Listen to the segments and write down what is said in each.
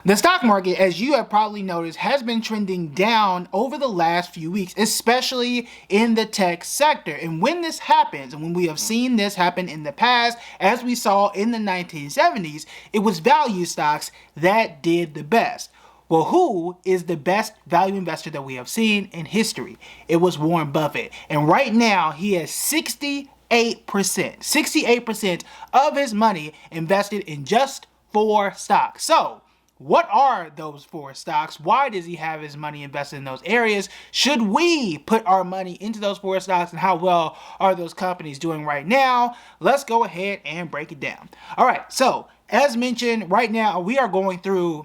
The stock market, as you have probably noticed, has been trending down over the last few weeks, especially in the tech sector. And when this happens, and when we have seen this happen in the past, as we saw in the 1970s, it was value stocks that did the best. Well, who is the best value investor that we have seen in history? It was Warren Buffett. And right now, he has 68% of his money invested in just 4 stocks. So, what are those 4 stocks? Why does he have his money invested in those areas? Should we put our money into those 4 stocks, and how well are those companies doing right now? Let's go ahead and break it down. All right, so as mentioned, right now we are going through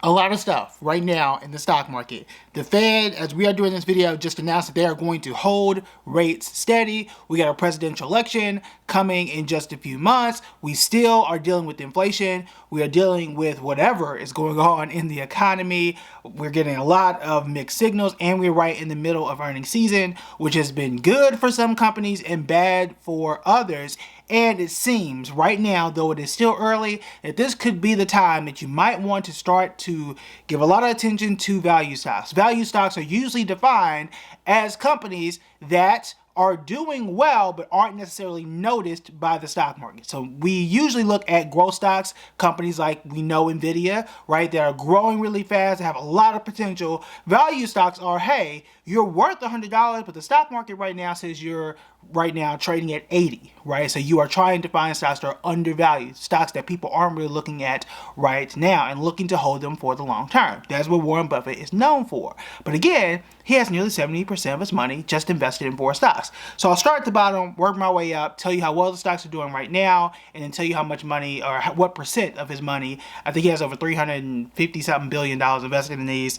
a lot of stuff right now in the stock market. The Fed, as we are doing this video, just announced that they are going to hold rates steady. We got a presidential election coming in just a few months. We still are dealing with inflation. We are dealing with whatever is going on in the economy. We're getting a lot of mixed signals, and we're right in the middle of earnings season, which has been good for some companies and bad for others. And it seems right now, though it is still early, that this could be the time that you might want to start to give a lot of attention to value stocks. Value stocks are usually defined as companies that are doing well but aren't necessarily noticed by the stock market. So we usually look at growth stocks, companies like we know Nvidia, right, that are growing really fast, have a lot of potential. Value stocks are, hey, you're worth $100, but the stock market right now says you're right now trading at 80, right? So you are trying to find stocks that are undervalued, stocks that people aren't really looking at right now and looking to hold them for the long term. That's what Warren Buffett is known for. But again, he has nearly 70% of his money just invested in 4 stocks. So I'll start at the bottom, work my way up, tell you how well the stocks are doing right now, and then tell you how much money, or what percent of his money. I think he has over $350-something billion invested in these.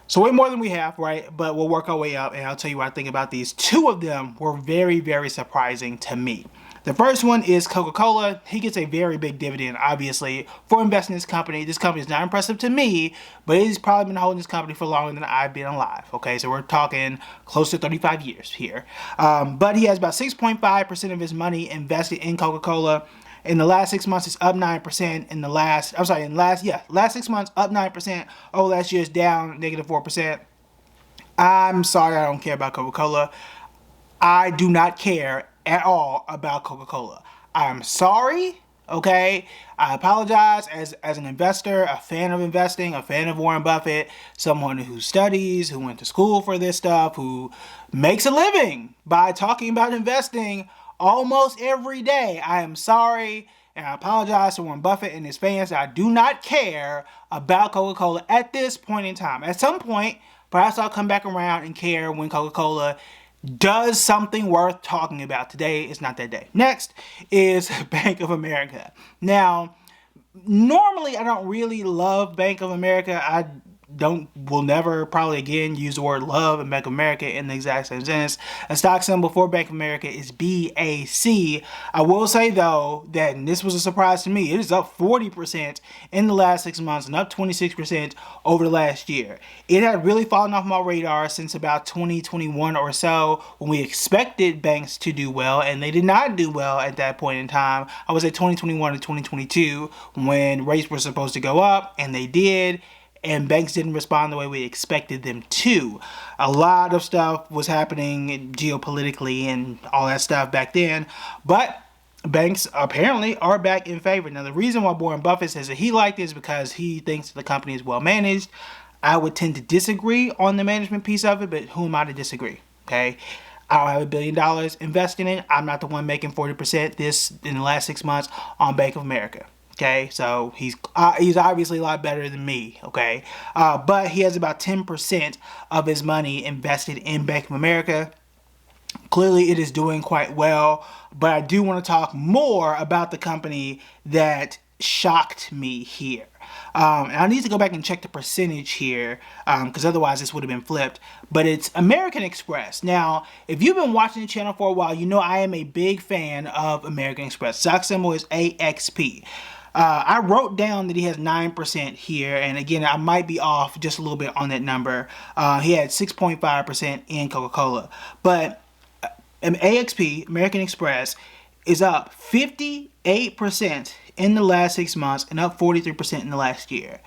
So way more than we have, right? But we'll work our way up, and I'll tell you what I think about these. 2 of them were very, very surprising to me. The first one is Coca-Cola. He gets a very big dividend, obviously, for investing in this company. This company is not impressive to me, but he's probably been holding this company for longer than I've been alive. Okay, so we're talking close to 35 years here. But he has about 6.5% of his money invested in Coca-Cola. In the last 6 months, it's up 9%. Last 6 months, up 9%. Oh, last year's down -4%. I'm sorry, I don't care about Coca-Cola. I do not care at all about Coca-Cola. I'm sorry, okay? I apologize as an investor, a fan of investing, a fan of Warren Buffett, someone who studies, who went to school for this stuff, who makes a living by talking about investing almost every day. I am sorry, and I apologize to Warren Buffett and his fans that I do not care about Coca-Cola at this point in time. At some point, perhaps I'll come back around and care when Coca-Cola does something worth talking about. Today is not that day. Next is Bank of America. Now, normally I don't really love Bank of America. Will never probably again use the word love and Bank of America in the exact same sentence. A stock symbol for Bank of America is BAC. I will say though that, and this was a surprise to me, it is up 40% in the last 6 months and up 26% over the last year. It had really fallen off my radar since about 2021 or so, when we expected banks to do well, and they did not do well at that point in time. I was at 2021 to 2022 when rates were supposed to go up, and they did. And banks didn't respond the way we expected them to. A lot of stuff was happening geopolitically and all that stuff back then. But banks apparently are back in favor. Now, the reason why Warren Buffett says that he liked it is because he thinks the company is well managed. I would tend to disagree on the management piece of it, but who am I to disagree? Okay. I don't have $1 billion investing in it. I'm not the one making 40% this in the last 6 months on Bank of America. Okay, so he's obviously a lot better than me, okay? But he has about 10% of his money invested in Bank of America. Clearly, it is doing quite well, but I do want to talk more about the company that shocked me here. And I need to go back and check the percentage here, because otherwise this would have been flipped. But it's American Express. Now, if you've been watching the channel for a while, you know I am a big fan of American Express. Stock symbol is AXP. I wrote down that he has 9% here, and again, I might be off just a little bit on that number. He had 6.5% in Coca-Cola. But AXP, American Express, is up 58% in the last 6 months and up 43% in the last year.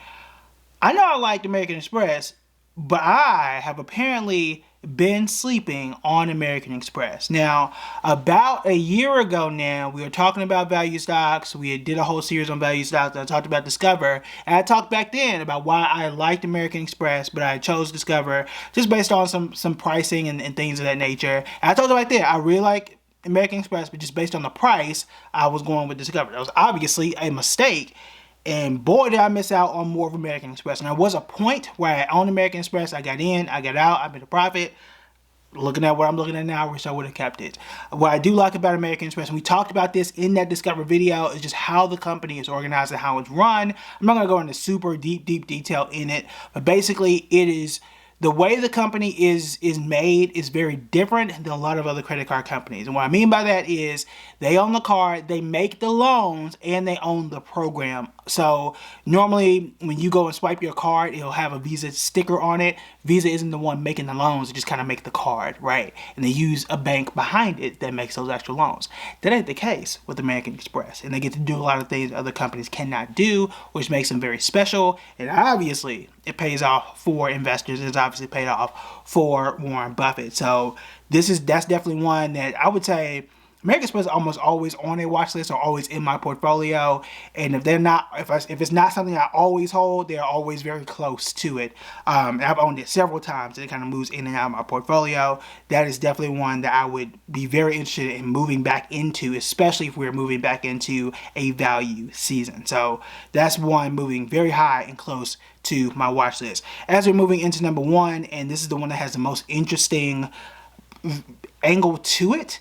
I know I liked American Express, but I have apparently been sleeping on American Express. Now, about a year ago now, we were talking about value stocks. We did a whole series on value stocks. I talked about Discover. And I talked back then about why I liked American Express, but I chose Discover just based on some pricing and things of that nature. And I told you right there, I really like American Express, but just based on the price, I was going with Discover. That was obviously a mistake. And boy, did I miss out on more of American Express. And there was a point where I owned American Express. I got in, I got out, I made a profit. Looking at what I'm looking at now, I wish I would have kept it. What I do like about American Express, and we talked about this in that Discover video, is just how the company is organized and how it's run. I'm not going to go into super deep detail in it, but basically it is the way the company is made is very different than a lot of other credit card companies. And what I mean by that is they own the card, they make the loans, and they own the program. So normally when you go and swipe your card, it'll have a Visa sticker on it. Visa isn't the one making the loans, they just kind of make the card, right? And they use a bank behind it that makes those extra loans. That ain't the case with American Express. And they get to do a lot of things other companies cannot do, which makes them very special. And obviously, it pays off for investors. It's obviously paid off for Warren Buffett. So that's definitely one that I would say American Express is almost always on a watch list or always in my portfolio. And if they're not, if it's not something I always hold, they're always very close to it. And I've owned it several times. It kind of moves in and out of my portfolio. That is definitely one that I would be very interested in moving back into, especially if we're moving back into a value season. So that's one moving very high and close to my watch list. As we're moving into number one, and this is the one that has the most interesting angle to it.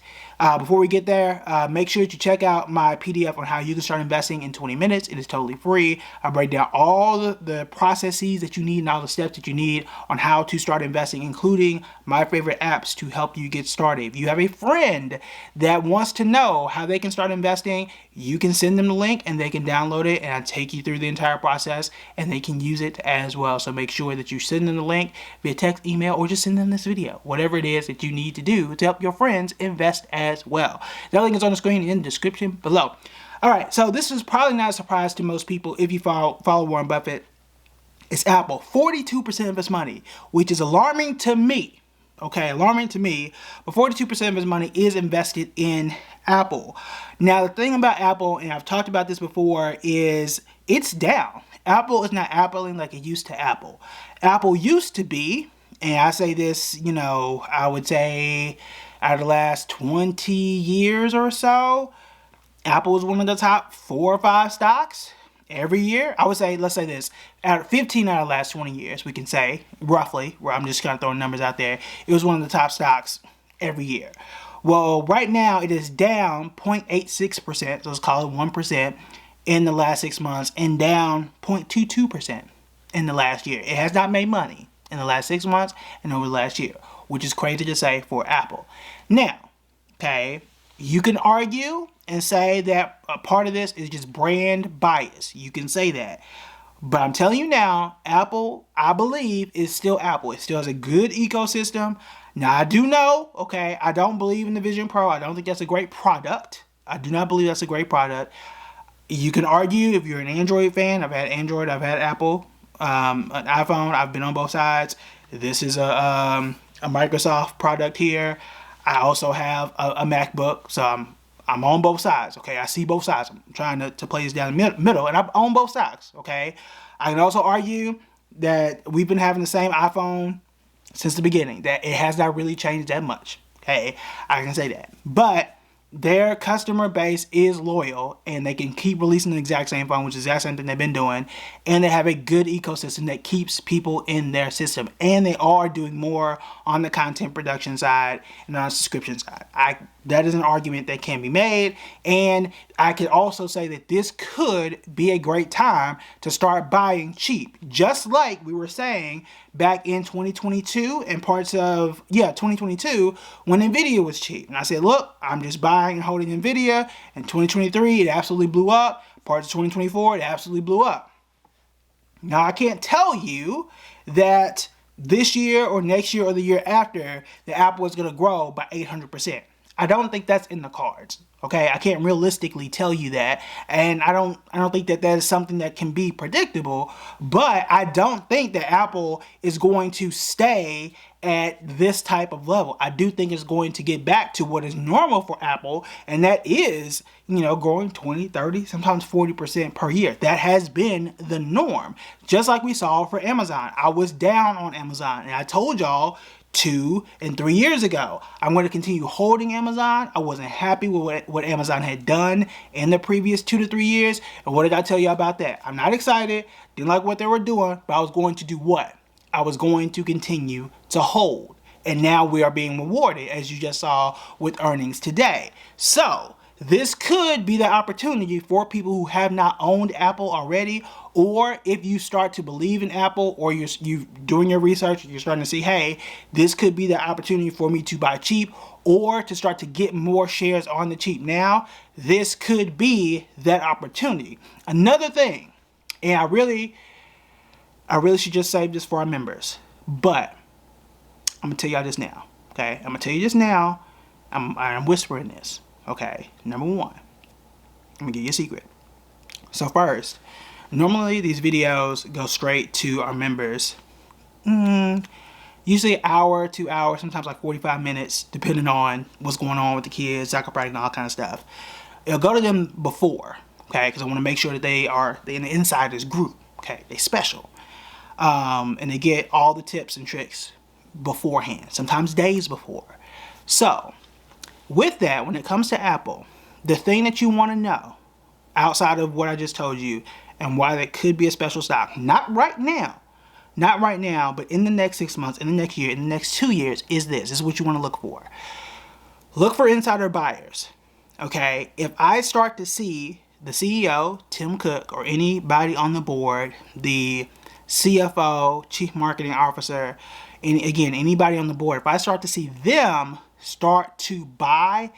Before we get there, make sure that you check out my PDF on how you can start investing in 20 minutes. It is totally free. I break down all the processes that you need and all the steps that you need on how to start investing, including my favorite apps to help you get started. If you have a friend that wants to know how they can start investing, you can send them the link and they can download it, and I take you through the entire process and they can use it as well. So make sure that you send them the link via text, email, or just send them this video. Whatever it is that you need to do to help your friends invest as well. That link is on the screen in the description below. All right, so this is probably not a surprise to most people if you follow Warren Buffett. It's Apple, 42% of his money, which is alarming to me. Okay, alarming to me, but 42% of his money is invested in Apple. Now, the thing about Apple, and I've talked about this before, is it's down. Apple is not Appling like it used to Apple. Apple used to be, and I say this, I would say out of the last 20 years or so, Apple was one of the top 4 or 5 stocks every year. I would say, let's say this, out of 15 out of the last 20 years, we can say, roughly, where I'm just kind of throwing numbers out there, it was one of the top stocks every year. Well, right now it is down 0.86%, so let's call it 1% in the last 6 months, and down 0.22% in the last year. It has not made money in the last 6 months and over the last year, which is crazy to say for Apple. Now, okay, you can argue and say that a part of this is just brand bias. You can say that. But I'm telling you now, Apple, I believe, is still Apple. It still has a good ecosystem. Now, I do know, okay, I don't believe in the Vision Pro. I don't think that's a great product. I do not believe that's a great product. You can argue if you're an Android fan. I've had Android, I've had Apple, an iPhone. I've been on both sides. This is a Microsoft product here. I also have a MacBook, so I'm on both sides, okay? I see both sides. I'm trying to play this down the middle, and I'm on both sides, okay? I can also argue that we've been having the same iPhone since the beginning, that it has not really changed that much, okay? I can say that. But their customer base is loyal, and they can keep releasing the exact same phone, which is the exact same thing they've been doing, and they have a good ecosystem that keeps people in their system, and they are doing more on the content production side and on the subscription side. That is an argument that can be made, and I could also say that this could be a great time to start buying cheap, just like we were saying back in 2022 and parts of 2022 when Nvidia was cheap. And I said, look, I'm just buying and holding Nvidia. In 2023, it absolutely blew up. Parts of 2024, it absolutely blew up. Now, I can't tell you that this year or next year or the year after, the Apple is going to grow by 800%. I don't think that's in the cards. Okay, I can't realistically tell you that, and I don't think that that is something that can be predictable. But I don't think that Apple is going to stay at this type of level. I do think it's going to get back to what is normal for Apple, and that is, you know, growing 20, 30, sometimes 40% per year. That has been the norm, just like we saw for Amazon. I was down on Amazon, and I told y'all 2 and 3 years ago, I'm going to continue holding Amazon. I wasn't happy with what Amazon had done in the previous 2 to 3 years. And what did I tell you about that? I'm not excited, didn't like what they were doing, but I was going to do what? I was going to continue to hold. And now we are being rewarded, as you just saw with earnings today. So this could be the opportunity for people who have not owned Apple already, or if you start to believe in Apple, or you doing your research, you're starting to see, hey, this could be the opportunity for me to buy cheap, or to start to get more shares on the cheap now. This could be that opportunity. Another thing, and I really should just save this for our members, but I'm gonna tell y'all this now. Okay, I'm gonna tell you this now. I'm whispering this. Okay, number one, let me give you a secret. So first, normally these videos go straight to our members. Usually an hour, 2 hours, sometimes like 45 minutes, depending on what's going on with the kids, soccer practice, and all kind of stuff. It'll go to them before, okay, because I want to make sure that they're in the insiders group. Okay, they special, and they get all the tips and tricks beforehand, sometimes days before. So with that, when it comes to Apple, the thing that you want to know, outside of what I just told you, and why that could be a special stock, not right now, but in the next 6 months, in the next year, in the next 2 years, is this. This is what you want to look for. Look for insider buyers. Okay, if I start to see the CEO, Tim Cook, or anybody on the board, the CFO, Chief Marketing Officer, and again, anybody on the board, if I start to see them start to buy,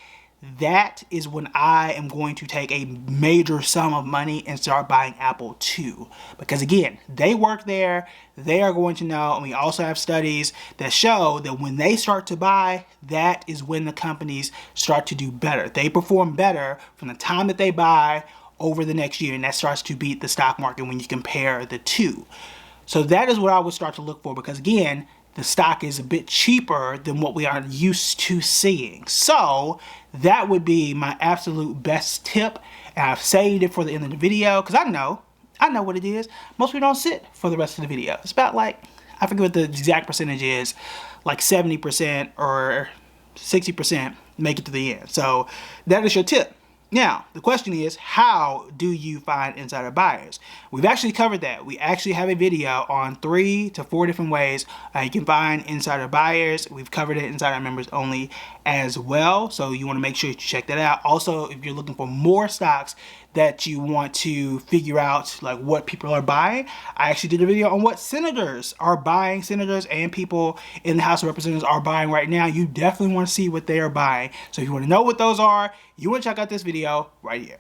that is when I am going to take a major sum of money and start buying Apple too. Because again, they work there, they are going to know, and we also have studies that show that when they start to buy, that is when the companies start to do better. They perform better from the time that they buy over the next year, and that starts to beat the stock market when you compare the two. So that is what I would start to look for, because again, the stock is a bit cheaper than what we are used to seeing. So that would be my absolute best tip. And I've saved it for the end of the video because I know what it is. Most people don't sit for the rest of the video. It's about like, I forget what the exact percentage is, like 70% or 60% make it to the end. So that is your tip. Now, the question is, how do you find insider buyers? We've actually covered that. We actually have a video on 3 to 4 different ways you can find insider buyers. We've covered it inside our members only as well. So you want to make sure you check that out. Also, if you're looking for more stocks that you want to figure out like what people are buying, I actually did a video on what senators are buying. Senators and people in the House of Representatives are buying right now. You definitely want to see what they are buying. So if you want to know what those are, you want to check out this video right here.